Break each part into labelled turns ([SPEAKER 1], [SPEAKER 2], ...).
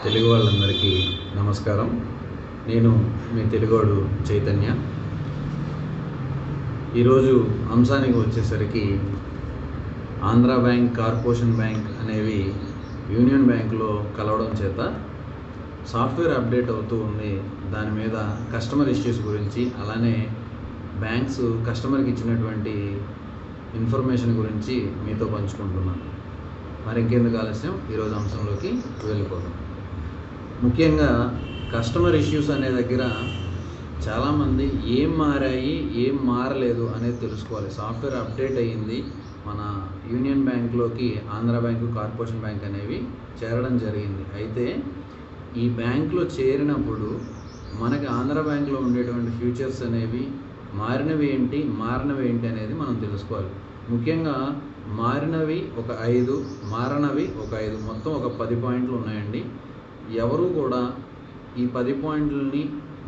[SPEAKER 1] తెలుగు వాళ్ళందరికీ నమస్కారం. నేను మీ తెలుగోడు చైతన్య. ఈరోజు అంశానికి వచ్చేసరికి ఆంధ్ర బ్యాంక్, కార్పొరేషన్ బ్యాంక్ అనేవి యూనియన్ బ్యాంకులో కలవడం చేత సాఫ్ట్వేర్ అప్డేట్ అవుతూ ఉంది. దాని మీద కస్టమర్ ఇష్యూస్ గురించి, అలానే బ్యాంక్స్ కస్టమర్కి ఇచ్చినటువంటి ఇన్ఫర్మేషన్ గురించి మీతో పంచుకుంటున్నాను. మరి ఇంకెందుకు ఆలస్యం, ఈరోజు అంశంలోకి వెళ్ళిపోతాం. ముఖ్యంగా కస్టమర్ ఇష్యూస్ అనే దగ్గర చాలామంది ఏం మారాయి, ఏం మారలేదు అనేది తెలుసుకోవాలి. సాఫ్ట్వేర్ అప్డేట్ అయ్యింది, మన యూనియన్ బ్యాంక్లోకి ఆంధ్ర బ్యాంకు, కార్పొరేషన్ బ్యాంక్ అనేవి చేరడం జరిగింది. అయితే ఈ బ్యాంకులో చేరినప్పుడు మనకి ఆంధ్ర బ్యాంకులో ఉండేటువంటి ఫ్యూచర్స్ అనేవి మారినవి ఏంటి, మారినవి ఏంటి అనేది మనం తెలుసుకోవాలి. ముఖ్యంగా మారినవి ఒక 5, మారనవి ఒక 5, మొత్తం ఒక 10 పాయింట్లు ఉన్నాయండి. ఎవరు కూడా ఈ 10 పాయింట్లని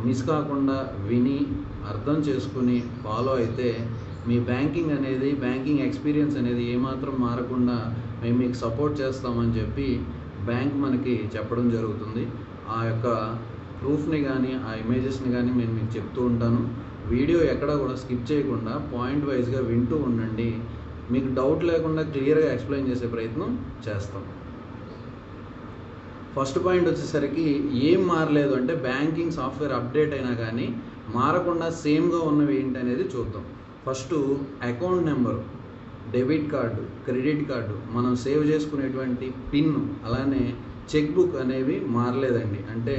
[SPEAKER 1] మిస్ కాకుండా విని అర్థం చేసుకుని ఫాలో అయితే మీ బ్యాంకింగ్ అనేది, బ్యాంకింగ్ ఎక్స్పీరియన్స్ అనేది ఏమాత్రం మారకుండా మేము మీకు సపోర్ట్ చేస్తామని చెప్పి బ్యాంక్ మనకి చెప్పడం జరుగుతుంది. ఆ యొక్క ప్రూఫ్ని కానీ, ఆ ఇమేజెస్ని కానీ నేను మీకు చెప్తూ ఉంటాను. వీడియో ఎక్కడ కూడా స్కిప్ చేయకుండా పాయింట్ వైజ్గా వింటూ ఉండండి. మీకు డౌట్ లేకుండా క్లియర్గా ఎక్స్ప్లెయిన్ చేసే ప్రయత్నం చేస్తాం. ఫస్ట్ పాయింట్ వచ్చేసరికి ఏం మారలేదు అంటే, బ్యాంకింగ్ సాఫ్ట్వేర్ అప్డేట్ అయినా కానీ మారకుండా సేమ్గా ఉన్నవి ఏంటి అనేది చూద్దాం. First account number, debit card, credit card, మనం సేవ్ చేసుకునేటువంటి పిన్, అలానే చెక్ బుక్ అనేవి మారలేదండి. అంటే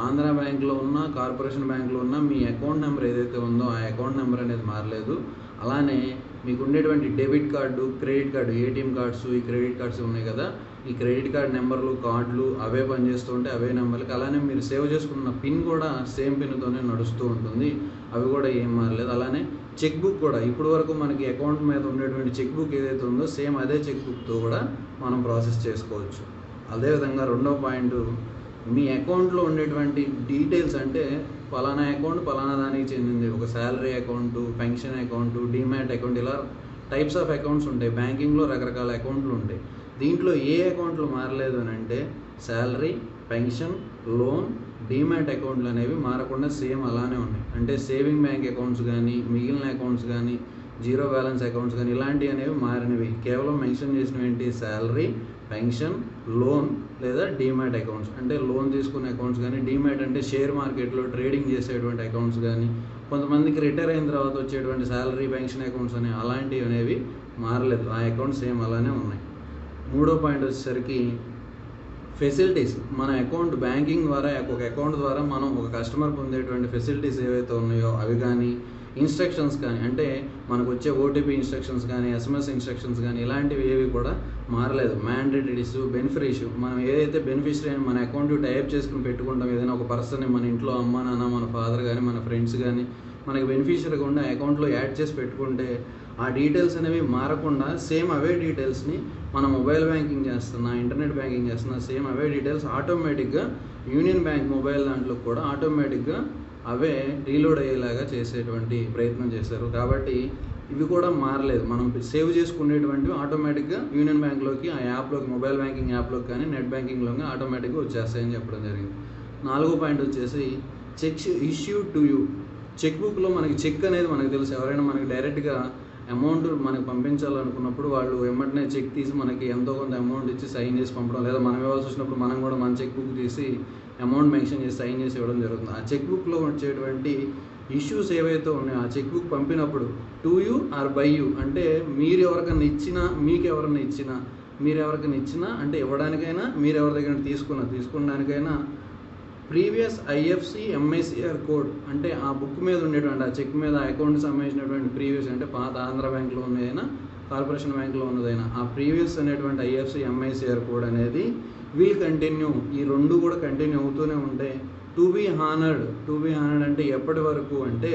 [SPEAKER 1] ఆంధ్ర బ్యాంక్లో ఉన్న, కార్పొరేషన్ బ్యాంక్లో ఉన్న మీ అకౌంట్ నెంబర్ ఏదైతే ఉందో ఆ అకౌంట్ నెంబర్ అనేది మారలేదు. అలానే మీకు ఉండేటువంటి debit card, credit card, ATM cards, ఈ క్రెడిట్ కార్డ్స్ ఉన్నాయి కదా, ఈ క్రెడిట్ కార్డ్ నెంబర్లు, కార్డులు అవే పనిచేస్తూ ఉంటాయి, అవే నెంబర్లకి. అలానే మీరు సేవ్ చేసుకున్న పిన్ కూడా సేమ్ పిన్తోనే నడుస్తూ ఉంటుంది, అవి కూడా ఏం మారలేదు. అలానే చెక్ బుక్ కూడా ఇప్పటి వరకు మనకి అకౌంట్ మీద ఉండేటువంటి చెక్ బుక్ ఏదైతే ఉందో సేమ్ అదే చెక్ బుక్తో కూడా మనం ప్రాసెస్ చేసుకోవచ్చు. అదేవిధంగా రెండో పాయింట్, మీ అకౌంట్లో ఉండేటువంటి డీటెయిల్స్, అంటే పలానా అకౌంట్ పలానా దానికి చెందింది, ఒక salary account, pension account, demat account, ఇలా టైప్స్ ఆఫ్ అకౌంట్స్ ఉంటాయి. బ్యాంకింగ్లో రకరకాల అకౌంట్లు ఉంటాయి. దీంట్లో ఏ అకౌంట్లు మారలేదు అని అంటే శాలరీ, పెన్షన్, లోన్, డీమ్యాట్ అకౌంట్లు అనేవి మారకుండా సేమ్ అలానే ఉన్నాయి. అంటే సేవింగ్ బ్యాంక్ అకౌంట్స్ కానీ, మిగిలిన అకౌంట్స్ కానీ, జీరో బ్యాలెన్స్ అకౌంట్స్ కానీ ఇలాంటివి అనేవి మారినవి. కేవలం మెన్షన్ చేసినవి ఏంటి, శాలరీ, పెన్షన్, లోన్ లేదా డీమ్యాట్ అకౌంట్స్. అంటే లోన్ తీసుకునే అకౌంట్స్ కానీ, డీమ్యాట్ అంటే షేర్ మార్కెట్లో ట్రేడింగ్ చేసేటువంటి అకౌంట్స్ కానీ, కొంతమందికి రిటైర్ అయిన తర్వాత వచ్చేటువంటి శాలరీ, పెన్షన్ అకౌంట్స్ అనేవి, అలాంటివి అనేవి మారలేదు. ఆ అకౌంట్స్ సేమ్ అలానే ఉన్నాయి. మూడో పాయింట్ వచ్చేసరికి ఫెసిలిటీస్. మన అకౌంట్ బ్యాంకింగ్ ద్వారా, ఒక అకౌంట్ ద్వారా మనం ఒక కస్టమర్ పొందేటువంటి ఫెసిలిటీస్ ఏవైతే ఉన్నాయో అవి కానీ, ఇన్స్ట్రక్షన్స్ కానీ, అంటే మనకు వచ్చే ఓటీపీ ఇన్స్ట్రక్షన్స్ కానీ, ఎస్ఎంఎస్ ఇన్స్ట్రక్షన్స్ కానీ, ఇలాంటివి ఏవి కూడా మారలేదు. మ్యాండేటరీస్, బెనిఫిషరీ, మనం ఏదైతే బెనిఫిషరీ అని మన అకౌంట్ టైప్ చేసుకుని పెట్టుకుంటాం, ఏదైనా ఒక పర్సన్ని మన ఇంట్లో అమ్మ, నాన్న, మన ఫాదర్ కానీ, మన ఫ్రెండ్స్ కానీ మనకి బెనిఫిషరీగా ఉండే అకౌంట్లో యాడ్ చేసి పెట్టుకుంటే ఆ డీటెయిల్స్ అనేవి మారకుండా సేమ్ అవే డీటెయిల్స్ని మనం మొబైల్ బ్యాంకింగ్ చేస్తున్నా, ఇంటర్నెట్ బ్యాంకింగ్ చేస్తున్నా, సేమ్ అవే డీటెయిల్స్ ఆటోమేటిక్గా యూనియన్ బ్యాంక్ మొబైల్ దాంట్లో కూడా ఆటోమేటిక్గా అవే రీలోడ్ అయ్యేలాగా చేసేటువంటి ప్రయత్నం చేశారు. కాబట్టి ఇవి కూడా మారలేదు. మనం సేవ్ చేసుకునేటువంటివి ఆటోమేటిక్గా యూనియన్ బ్యాంక్లోకి, ఆ యాప్లోకి, మొబైల్ బ్యాంకింగ్ యాప్లోకి కానీ, నెట్ బ్యాంకింగ్లోకి ఆటోమేటిక్గా వచ్చేస్తాయని చెప్పడం జరిగింది. నాలుగో పాయింట్ వచ్చేసి cheque issue to you. Cheque బుక్లో మనకి చెక్ అనేది మనకు తెలుసు. ఎవరైనా మనకి డైరెక్ట్గా అమౌంట్ మనకు పంపించాలనుకున్నప్పుడు వాళ్ళు వెంటనే చెక్ తీసి మనకి ఎంతో కొంత అమౌంట్ ఇచ్చి సైన్ చేసి పంపడం, లేదా మనం ఇవ్వాల్సి వచ్చినప్పుడు మనం కూడా మన చెక్ బుక్ తీసి అమౌంట్ మెన్షన్ చేసి సైన్ చేసి ఇవ్వడం జరుగుతుంది. ఆ చెక్ బుక్లో వచ్చేటువంటి ఇష్యూస్ ఏవైతే ఉన్నాయో ఆ చెక్ బుక్ పంపినప్పుడు to you or by you, అంటే మీరు ఎవరికైనా ఇచ్చినా, మీకు ఎవరైనా ఇచ్చినా, మీరు ఎవరికైనా ఇచ్చినా, అంటే ఇవ్వడానికైనా, మీరు ఎవరి దగ్గర తీసుకున్నానికైనా ప్రీవియస్ ఐఎఫ్సి ఎంఐసిఆర్ కోడ్, అంటే ఆ బుక్ మీద ఉండేటువంటి, ఆ చెక్ మీద, ఆ అకౌంట్కి సంబంధించినటువంటి ప్రీవియస్, అంటే పాత ఆంధ్ర బ్యాంక్లో ఉన్నదైనా, కార్పొరేషన్ బ్యాంక్లో ఉన్నదైనా, ఆ ప్రీవియస్ అనేటువంటి ఐఎఫ్సి ఎంఐసిఆర్ కోడ్ అనేది విల్ కంటిన్యూ. ఈ రెండు కూడా కంటిన్యూ అవుతూనే ఉంటాయి. టు బీ హానర్డ్ అంటే ఎప్పటి వరకు అంటే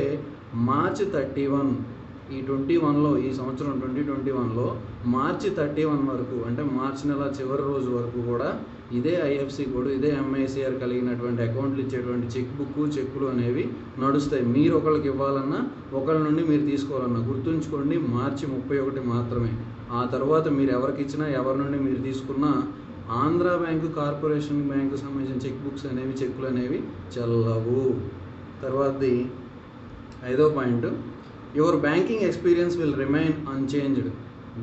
[SPEAKER 1] మార్చి 31, ఈ 21లో, ఈ సంవత్సరం 2021లో మార్చి 31 వరకు, అంటే మార్చి నెల చివరి రోజు వరకు కూడా ఇదే ఐఎఫ్సి కోడ్, ఇదే ఎంఐసిఆర్ కలిగినటువంటి అకౌంట్లు ఇచ్చేటువంటి చెక్కులు అనేవి నడుస్తాయి. మీరు ఒకరికి ఇవ్వాలన్నా, ఒకరి నుండి మీరు తీసుకోవాలన్నా గుర్తుంచుకోండి, మార్చి 31 మాత్రమే. ఆ తర్వాత మీరు ఎవరికి ఇచ్చినా, ఎవరి నుండి మీరు తీసుకున్నా ఆంధ్ర బ్యాంకు, కార్పొరేషన్ బ్యాంకు సంబంధించిన చెక్ బుక్స్ అనేవి, చెక్కులు అనేవి చెల్లవు. తర్వాతది 5వ point, your banking experience will remain unchanged.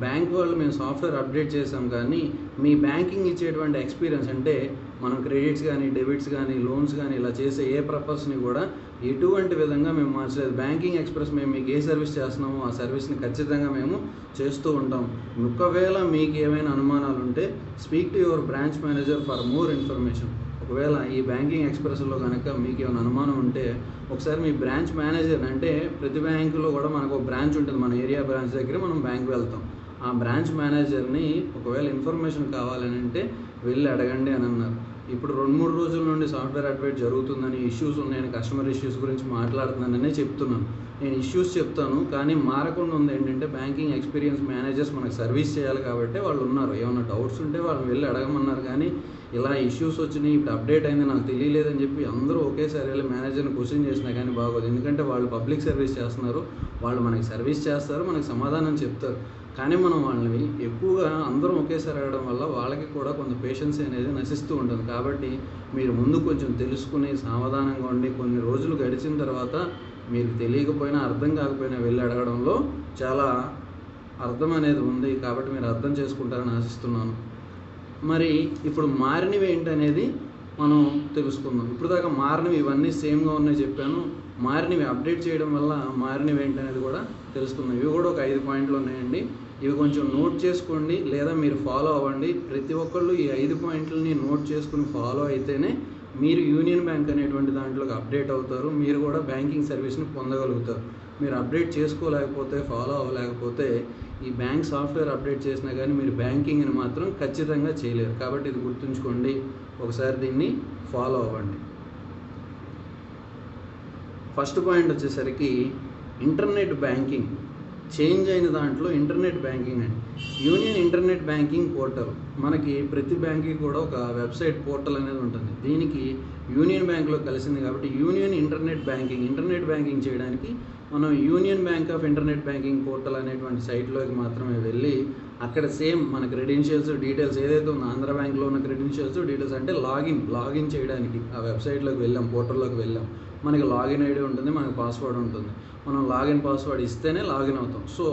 [SPEAKER 1] Bank వాళ్ళు మేము సాఫ్ట్వేర్ అప్డేట్ చేసాం కానీ మీ బ్యాంకింగ్ ఇచ్చేటువంటి ఎక్స్పీరియన్స్ అంటే మనం క్రెడిట్స్ కానీ, డెబిట్స్ కానీ, లోన్స్ కానీ ఇలా చేసే ఏ పర్పస్ని కూడా ఎటువంటి విధంగా మేము మార్చలేదు. బ్యాంకింగ్ ఎక్స్ప్రెస్ మేము మీకు ఏ సర్వీస్ చేస్తున్నామో ఆ సర్వీస్ని ఖచ్చితంగా మేము చేస్తూ ఉంటాం. ఒకవేళ మీకు ఏమైనా అనుమానాలు ఉంటే speak to your branch manager for more information. ఒకవేళ ఈ బ్యాంకింగ్ ఎక్స్ప్రెస్లో కనుక మీకు ఏమైనా అనుమానం ఉంటే ఒకసారి మీ బ్రాంచ్ మేనేజర్, అంటే ప్రతి బ్యాంకులో కూడా మనకు ఒక బ్రాంచ్ ఉంటుంది, మన ఏరియా బ్రాంచ్ దగ్గర మనం బ్యాంక్ వెళ్తాం. ఆ బ్రాంచ్ మేనేజర్ని ఒకవేళ ఇన్ఫర్మేషన్ కావాలని అంటే వెళ్ళి అడగండి అని అన్నారు. ఇప్పుడు 2-3 రోజుల నుండి సాఫ్ట్వేర్ అప్డేట్ జరుగుతుందని, ఇష్యూస్ ఉన్నాయని, కస్టమర్ ఇష్యూస్ గురించి మాట్లాడుతున్నాననే చెప్తున్నాను. నేను ఇష్యూస్ చెప్తాను కానీ మారకుండా ఉంది ఏంటంటే బ్యాంకింగ్ ఎక్స్పీరియన్స్ మేనేజర్స్ మనకు సర్వీస్ చేయాలి కాబట్టి వాళ్ళు ఉన్నారు. ఏమైనా డౌట్స్ ఉంటే వాళ్ళు వెళ్ళి అడగమన్నారు. కానీ ఇలా ఇష్యూస్ వచ్చినాయి, ఇప్పుడు అప్డేట్ అయింది నాకు తెలియలేదని చెప్పి అందరూ ఒకేసారి వెళ్ళి మేనేజర్ని క్వశ్చన్ చేసినా కానీ బాగోదు. ఎందుకంటే వాళ్ళు పబ్లిక్ సర్వీస్ చేస్తున్నారు, వాళ్ళు మనకి సర్వీస్ చేస్తారు, మనకి సమాధానం చెప్తారు. కానీ మనం వాళ్ళని ఎక్కువగా అందరం ఒకేసారి అడగడం వల్ల వాళ్ళకి కూడా కొంత పేషెన్స్ అనేది నశిస్తూ ఉంటుంది. కాబట్టి మీరు ముందు కొంచెం తెలుసుకుని సావధానంగా ఉండి కొన్ని రోజులు గడిచిన తర్వాత మీకు తెలియకపోయినా, అర్థం కాకపోయినా వెళ్ళి అడగడంలో చాలా అర్థం అనేది ఉంది. కాబట్టి మీరు అర్థం చేసుకుంటారని ఆశిస్తున్నాను. మరి ఇప్పుడు మారినవి ఏంటనేది మనం తెలుసుకుందాం. ఇప్పుడు దాకా మారినవి ఇవన్నీ సేమ్గా ఉన్నాయి చెప్పాను. మారినవి అప్డేట్ చేయడం వల్ల మారినవి ఏంటనేది కూడా తెలుసుకుందాం. ఇవి కూడా ఒక 5 పాయింట్లు ఉన్నాయండి. ఇవి కొంచెం నోట్ చేసుకోండి లేదా మీరు ఫాలో అవ్వండి. ప్రతి ఒక్కళ్ళు ఈ 5 పాయింట్లని నోట్ చేసుకుని ఫాలో అయితేనే మీరు యూనియన్ బ్యాంక్ అనేటువంటి దాంట్లోకి అప్డేట్ అవుతారు. మీరు కూడా బ్యాంకింగ్ సర్వీస్ని పొందగలుగుతారు. మీరు అప్డేట్ చేసుకోలేకపోతే, ఫాలో అవ్వలేకపోతే ఈ బ్యాంక్ సాఫ్ట్వేర్ అప్డేట్ చేసినా కానీ మీరు బ్యాంకింగ్ని మాత్రం ఖచ్చితంగా చేయలేరు. కాబట్టి ఇది గుర్తుంచుకోండి, ఒకసారి దీన్ని ఫాలో అవ్వండి. ఫస్ట్ పాయింట్ వచ్చేసరికి ఇంటర్నెట్ బ్యాంకింగ్. చేంజ్ అయిన దాంట్లో ఇంటర్నెట్ బ్యాంకింగ్ అండి. Union internet banking portal. మనకి ప్రతి బ్యాంక్కి కూడా ఒక వెబ్సైట్ పోర్టల్ అనేది ఉంటుంది. దీనికి యూనియన్ బ్యాంక్లో కలిసింది కాబట్టి యూనియన్ ఇంటర్నెట్ బ్యాంకింగ్ చేయడానికి మనం union Bank of internet banking portal అనేటువంటి సైట్లోకి మాత్రమే వెళ్ళి అక్కడ సేమ్ మన క్రెడెన్షియల్స్, డీటెయిల్స్ ఏదైతే ఉందో ఆంధ్ర బ్యాంక్లో ఉన్న క్రెడెన్షియల్స్, డీటెయిల్స్ అంటే లాగిన్ చేయడానికి ఆ వెబ్సైట్లోకి వెళ్ళాం, పోర్టల్లోకి వెళ్ళాం. మనకి లాగిన్ ఐడి ఉంటుంది, మనకి పాస్వర్డ్ ఉంటుంది. మనం లాగిన్ పాస్వర్డ్ ఇస్తేనే లాగిన్ అవుతాం. సో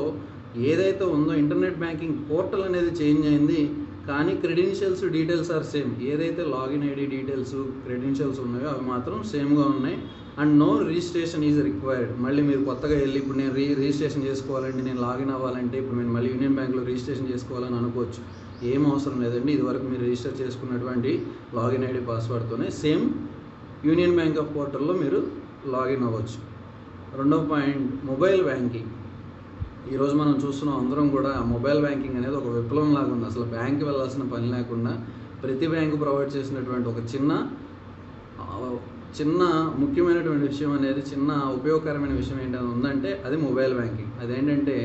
[SPEAKER 1] ఏదైతే ఉందో ఇంటర్నెట్ బ్యాంకింగ్ పోర్టల్ అనేది చేంజ్ అయింది కానీ క్రెడెన్షియల్స్, డీటెయిల్స్ ఆర్ సేమ్. ఏదైతే లాగిన్ ఐడి, డీటెయిల్స్, క్రెడెన్షియల్స్ ఉన్నాయో అవి మాత్రం సేమ్గా ఉన్నాయి. And no registration is required. మళ్ళీ మీరు కొత్తగా వెళ్ళి ఇప్పుడు నేను రిజిస్ట్రేషన్ చేసుకోవాలంటే, నేను లాగిన్ అవ్వాలంటే ఇప్పుడు నేను మళ్ళీ యూనియన్ బ్యాంక్లో రిజిస్ట్రేషన్ చేసుకోవాలని అనుకోవచ్చు. ఏం అవసరం లేదండి. ఇదివరకు మీరు రిజిస్టర్ చేసుకున్నటువంటి లాగిన్ ఐడి, పాస్వర్డ్తోనే సేమ్ యూనియన్ బ్యాంక్ ఆఫ్ పోర్టల్లో మీరు లాగిన్ అవ్వచ్చు. రెండవ పాయింట్, మొబైల్ బ్యాంకింగ్. ఈరోజు మనం చూస్తున్నాం అందరం కూడా మొబైల్ బ్యాంకింగ్ అనేది ఒక విప్లవం లాగా ఉంది. అసలు బ్యాంక్కి వెళ్ళాల్సిన పని లేకుండా ప్రతి బ్యాంకు ప్రొవైడ్ చేసినటువంటి ఒక చిన్న ముఖ్యమైనటువంటి విషయం అనేది, చిన్న ఉపయోగకరమైన విషయం ఏంటంటే ఉందంటే అది మొబైల్ బ్యాంకింగ్. అదేంటంటే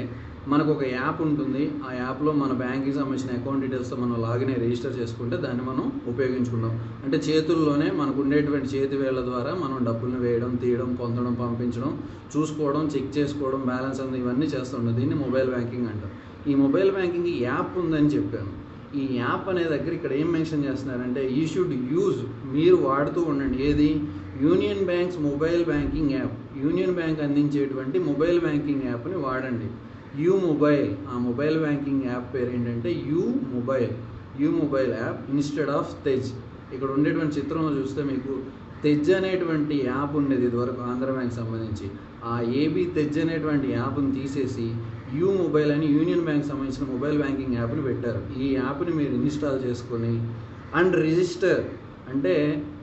[SPEAKER 1] మనకు ఒక యాప్ ఉంటుంది. ఆ యాప్లో మన బ్యాంక్కి సంబంధించిన అకౌంట్ డీటెయిల్స్తో మనం లాగిన్ అయ్యి రిజిస్టర్ చేసుకుంటే దాన్ని మనం ఉపయోగించుకుంటాం. అంటే చేతుల్లోనే మనకు ఉండేటువంటి చేతి వేళ్ల ద్వారా మనం డబ్బులను వేయడం, తీయడం, పొందడం, పంపించడం, చూసుకోవడం, చెక్ చేసుకోవడం, బ్యాలెన్స్ అంతా ఇవన్నీ చేస్తుంటాం. దీన్ని మొబైల్ బ్యాంకింగ్ అంటాం. ఈ మొబైల్ బ్యాంకింగ్ యాప్ ఉందని చెప్పాను. ఈ యాప్ అనే దగ్గర ఇక్కడ ఏం మెన్షన్ చేస్తున్నారంటే యూ షుడ్ యూజ్, మీరు వాడుతూ ఉండండి. ఏది? Union Bank's mobile banking app. Union Bank అందించేటువంటి మొబైల్ బ్యాంకింగ్ యాప్ని వాడండి. యూ మొబైల్, ఆ మొబైల్ బ్యాంకింగ్ యాప్ పేరు ఏంటంటే U mobile app instead of Tez. ఇక్కడ ఉండేటువంటి చిత్రంలో చూస్తే మీకు తెజ్ అనేటువంటి యాప్ ఉండేది ఇదివరకు ఆంధ్ర బ్యాంక్ సంబంధించి. ఆ ఏబీ తెజ్ అనేటువంటి యాప్ని తీసేసి యూ మొబైల్ అని యూనియన్ బ్యాంక్ సంబంధించిన మొబైల్ బ్యాంకింగ్ యాప్ని పెట్టారు. ఈ యాప్ని మీరు ఇన్స్టాల్ చేసుకొని అండ్ రిజిస్టర్, అంటే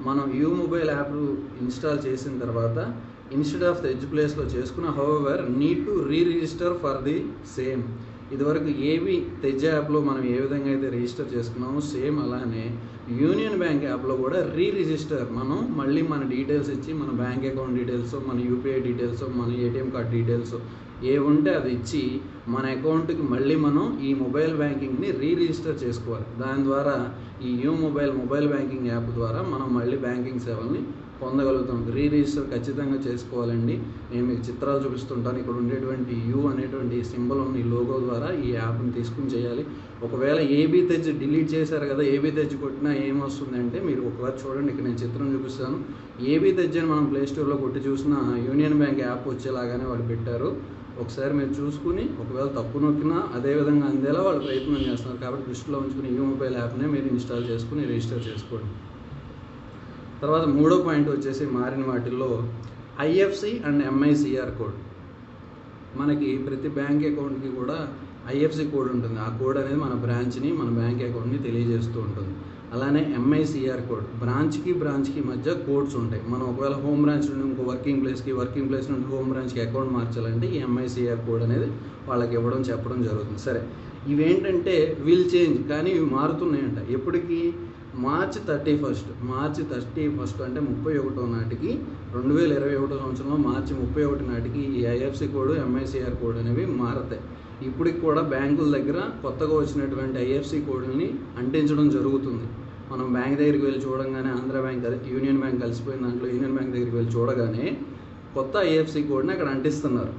[SPEAKER 1] మనం యూ మొబైల్ యాప్ ఇన్స్టాల్ చేసిన తర్వాత ఇన్స్టెడ్ ఆఫ్ ద ఎడ్జ్ ప్లేస్లో చేసుకున్న however need to register for the same. ఇదివరకు ఏబీ తెజ్ యాప్లో మనం ఏ విధంగా అయితే రిజిస్టర్ చేసుకున్నామో సేమ్ అలానే యూనియన్ బ్యాంక్ యాప్లో కూడా రిజిస్టర్. మనం మళ్ళీ మన డీటెయిల్స్ ఇచ్చి మన బ్యాంక్ అకౌంట్ డీటెయిల్స్, మన యూపీఐ డీటెయిల్స్, మన ఏటీఎం కార్డ్ డీటెయిల్స్ ఏ ఉంటే అది ఇచ్చి మన అకౌంట్కి మళ్ళీ మనం ఈ మొబైల్ బ్యాంకింగ్ని రిజిస్టర్ చేసుకోవాలి. దాని ద్వారా ఈ యూ మొబైల్ బ్యాంకింగ్ యాప్ ద్వారా మనం మళ్ళీ బ్యాంకింగ్ సేవల్ని పొందగలుగుతాం. రిజిస్టర్ ఖచ్చితంగా చేసుకోవాలండి. నేను మీకు చిత్రాలు చూపిస్తుంటాను. ఇక్కడ ఉండేటువంటి యూ అనేటువంటి సింబల్ ఉన్న ఈ లోగో ద్వారా ఈ యాప్ని తీసుకుని చేయాలి. ఒకవేళ ఏబీ తెచ్చి డిలీట్ చేశారు కదా, ఏబీ తెచ్చి కొట్టినా ఏమొస్తుందంటే, మీరు ఒకవేళ చూడండి, ఇక్కడ నేను చిత్రం చూపిస్తాను. ఏబీ తెచ్చి అని మనం ప్లేస్టోర్లో కొట్టి చూసిన యూనియన్ బ్యాంక్ యాప్ వచ్చేలాగానే వాళ్ళు పెట్టారు. ఒకసారి మీరు చూసుకుని ఒకవేళ తప్పు నొక్కినా అదే విధంగా అందేలా వాళ్ళు ప్రయత్నం చేస్తున్నారు. కాబట్టి దృష్టిలో ఉంచుకుని యూ మొబైల్ యాప్నే మీరు ఇన్స్టాల్ చేసుకుని రిజిస్టర్ చేసుకోండి. తర్వాత మూడో పాయింట్ వచ్చేసి మారిన వాటిల్లో ఐఎఫ్సి అండ్ ఎంఐసిఆర్ కోడ్. మనకి ప్రతి బ్యాంక్ అకౌంట్కి కూడా ఐఎఫ్సి కోడ్ ఉంటుంది. ఆ కోడ్ అనేది మన బ్రాంచ్ని, మన బ్యాంక్ అకౌంట్ని తెలియజేస్తూ ఉంటుంది. అలానే ఎంఐసిఆర్ కోడ్, బ్రాంచ్కి మధ్య కోడ్స్ ఉంటాయి. మనం ఒకవేళ హోమ్ బ్రాంచ్ నుండి ఇంకో వర్కింగ్ ప్లేస్ నుండి హోమ్ బ్రాంచ్కి అకౌంట్ మార్చాలంటే ఈ ఎంఐసిఆర్ కోడ్ అనేది వాళ్ళకి చెప్పడం జరుగుతుంది. సరే, ఇవేంటంటే విల్ చేంజ్, కానీ ఇవి మారుతున్నాయంట. ఎప్పటికీ మార్చి 31 అంటే 31 నాటికి 2021 సంవత్సరంలో మార్చి 31 నాటికి ఈ ఐఎఫ్సి కోడ్, ఎంఐసిఆర్ కోడ్ అనేవి మారతాయి. ఇప్పటికి కూడా బ్యాంకుల దగ్గర కొత్తగా వచ్చినటువంటి ఐఎఫ్సి కోడ్ని అంటించడం జరుగుతుంది. మనం బ్యాంక్ దగ్గరికి వెళ్ళి చూడగానే ఆంధ్ర బ్యాంక్, యూనియన్ బ్యాంక్ కలిసిపోయిన దాంట్లో యూనియన్ బ్యాంక్ దగ్గరికి వెళ్ళి చూడగానే కొత్త ఐఎఫ్సి కోడ్ని అక్కడ అంటిస్తున్నారు.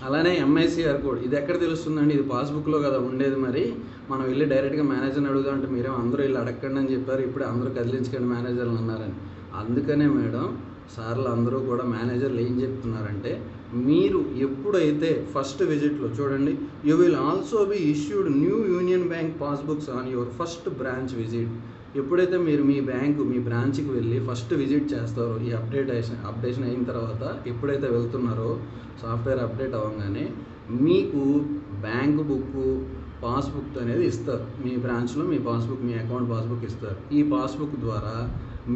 [SPEAKER 1] అలానే ఎంఐసిఆర్ కోడ్, ఇది ఎక్కడ తెలుస్తుందండి? ఇది పాస్బుక్లో కదా ఉండేది. మరి మనం వెళ్ళి డైరెక్ట్గా మేనేజర్ని అడుగుదాం అంటే మీరేమో అందరూ వెళ్ళి అడగండి అని చెప్పారు, ఇప్పుడు అందరూ కదిలించకండి మేనేజర్లు అన్నారని. అందుకనే మేడం, సార్లు అందరూ కూడా మేనేజర్లు ఏం చెప్తున్నారంటే, మీరు ఎప్పుడైతే ఫస్ట్ విజిట్లో చూడండి, you will also be issued new union bank passbooks on your first branch visit. ఎప్పుడైతే మీరు మీ బ్రాంచ్కి వెళ్ళి ఫస్ట్ విజిట్ చేస్తారో, ఈ అప్డేషన్ అయిన తర్వాత ఎప్పుడైతే వెళ్తున్నారో, సాఫ్ట్వేర్ అప్డేట్ అవ్వగానే మీకు బ్యాంకు బుక్, పాస్బుక్ అనేది ఇస్తారు. మీ బ్రాంచ్లో మీ అకౌంట్ పాస్బుక్ ఇస్తారు. ఈ పాస్బుక్ ద్వారా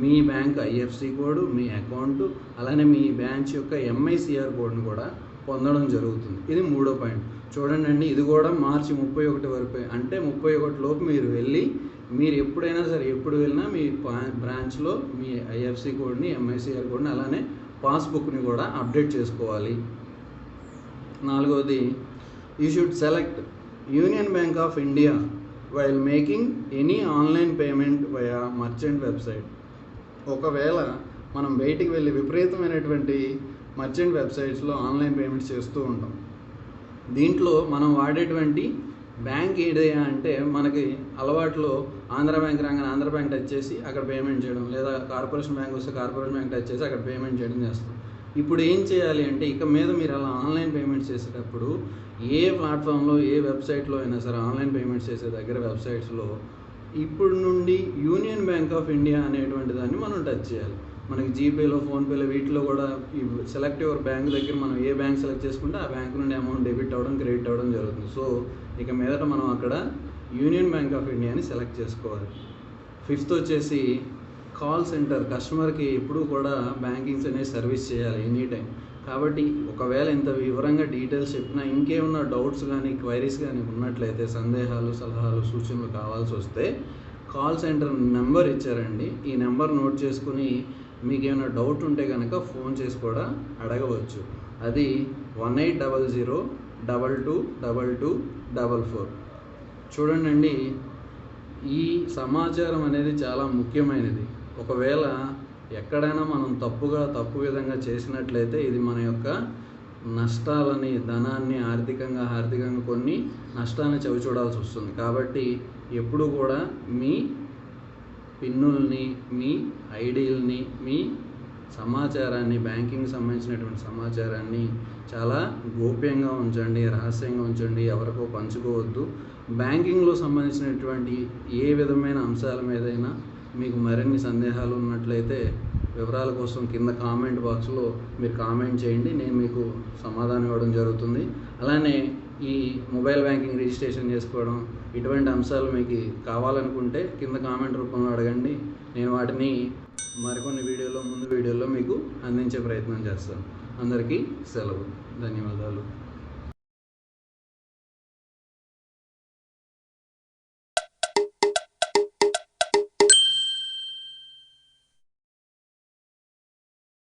[SPEAKER 1] మీ బ్యాంక్ ఐఎఫ్సి కోడ్, మీ అకౌంట్, అలానే మీ బ్రాంచ్ యొక్క ఎంఐసిఆర్ కోడ్ని కూడా పొందడం జరుగుతుంది. ఇది మూడో పాయింట్. చూడండి అండి, ఇది కూడా మార్చి 31 వరకు, అంటే 31 లోపు మీరు వెళ్ళి, మీరు ఎప్పుడైనా సరే ఎప్పుడు వెళ్ళినా మీ బ్రాంచ్లో మీ ఐఎఫ్సి కోడ్ని, ఎంఐసిఆర్ కోడ్ని, అలానే పాస్బుక్ని కూడా అప్డేట్ చేసుకోవాలి. నాలుగవది, you should select union Bank of India while making any online payment via merchant website. ఒకవేళ మనం బయటికి వెళ్ళి విపరీతమైనటువంటి మర్చెంట్ వెబ్సైట్స్లో ఆన్లైన్ పేమెంట్స్ చేస్తూ ఉంటాం. దీంట్లో మనం వాడేటువంటి బ్యాంక్ ఏదయ్యా అంటే, మనకి అలవాట్లో ఆంధ్ర బ్యాంక్ రాగానే ఆంధ్ర బ్యాంక్ టచ్ చేసి అక్కడ పేమెంట్ చేయడం, లేదా కార్పొరేషన్ బ్యాంక్ వస్తే కార్పొరేషన్ బ్యాంక్ టచ్ చేసి అక్కడ పేమెంట్ చేయడం చేస్తాం. ఇప్పుడు ఏం చేయాలి అంటే, ఇక మీద మీరు అలా ఆన్లైన్ పేమెంట్స్ చేసేటప్పుడు ఏ ప్లాట్ఫామ్లో, ఏ వెబ్సైట్లో అయినా సరే ఆన్లైన్ పేమెంట్స్ చేసే దగ్గర వెబ్సైట్స్లో ఇప్పుడు నుండి యూనియన్ బ్యాంక్ ఆఫ్ ఇండియా అనేటువంటి దాన్ని మనం టచ్ చేయాలి. మనకి జీపేలో, ఫోన్పేలో, వీటిలో కూడా ఈ సెలెక్ట్ యువర్ బ్యాంక్ దగ్గర మనం ఏ బ్యాంక్ సెలెక్ట్ చేసుకుంటే ఆ బ్యాంక్ నుండి అమౌంట్ డెబిట్ అవ్వడం, క్రెడిట్ అవ్వడం జరుగుతుంది. సో ఇక మీదట మనం అక్కడ యూనియన్ బ్యాంక్ ఆఫ్ ఇండియాని సెలెక్ట్ చేసుకోవాలి. ఫిఫ్త్ వచ్చేసి కాల్ సెంటర్. కస్టమర్కి ఎప్పుడూ కూడా బ్యాంకింగ్స్ అనేది సర్వీస్ చేయాలి ఎనీ టైం. కాబట్టి ఒకవేళ ఇంత వివరంగా డీటెయిల్స్ చెప్పినా ఇంకేమన్నా డౌట్స్ కానీ, క్వైరీస్ కానీ ఉన్నట్లయితే, సందేహాలు, సలహాలు, సూచనలు కావాల్సి వస్తే కాల్ సెంటర్ నెంబర్ ఇచ్చారండి. ఈ నెంబర్ నోట్ చేసుకుని మీకు ఏమైనా డౌట్ ఉంటే కనుక ఫోన్ చేసి కూడా అడగవచ్చు. అది 1800-222244. చూడండి, ఈ సమాచారం అనేది చాలా ముఖ్యమైనది. ఒకవేళ ఎక్కడైనా మనం తప్పు విధంగా చేసినట్లయితే ఇది మన యొక్క నష్టాలని, ధనాన్ని, ఆర్థికంగా కొన్ని నష్టాన్ని చవిచూడాల్సి వస్తుంది. కాబట్టి ఎప్పుడు కూడా మీ పిన్నుల్ని, మీ ఐడీలని, మీ సమాచారాన్ని, బ్యాంకింగ్ సంబంధించినటువంటి సమాచారాన్ని చాలా గోప్యంగా ఉంచండి, రహస్యంగా ఉంచండి, ఎవరికో పంచుకోవద్దు. బ్యాంకింగ్లో సంబంధించినటువంటి ఏ విధమైన అంశాల మీదైనా మీకు మరిన్ని సందేహాలు ఉన్నట్లయితే వివరాల కోసం కింద కామెంట్ బాక్స్లో మీరు కామెంట్ చేయండి, నేను మీకు సమాధానం ఇవ్వడం జరుగుతుంది. అలానే ఈ మొబైల్ బ్యాంకింగ్ రిజిస్ట్రేషన్ చేసుకోవడం, ఇటువంటి అంశాలు మీకు కావాలనుకుంటే కింద కామెంట్ రూపంలో అడగండి. నేను వాటిని మరికొన్ని ముందు వీడియోలో మీకు అందించే ప్రయత్నం చేస్తాను. అందరికీ సెలవు. ధన్యవాదాలు.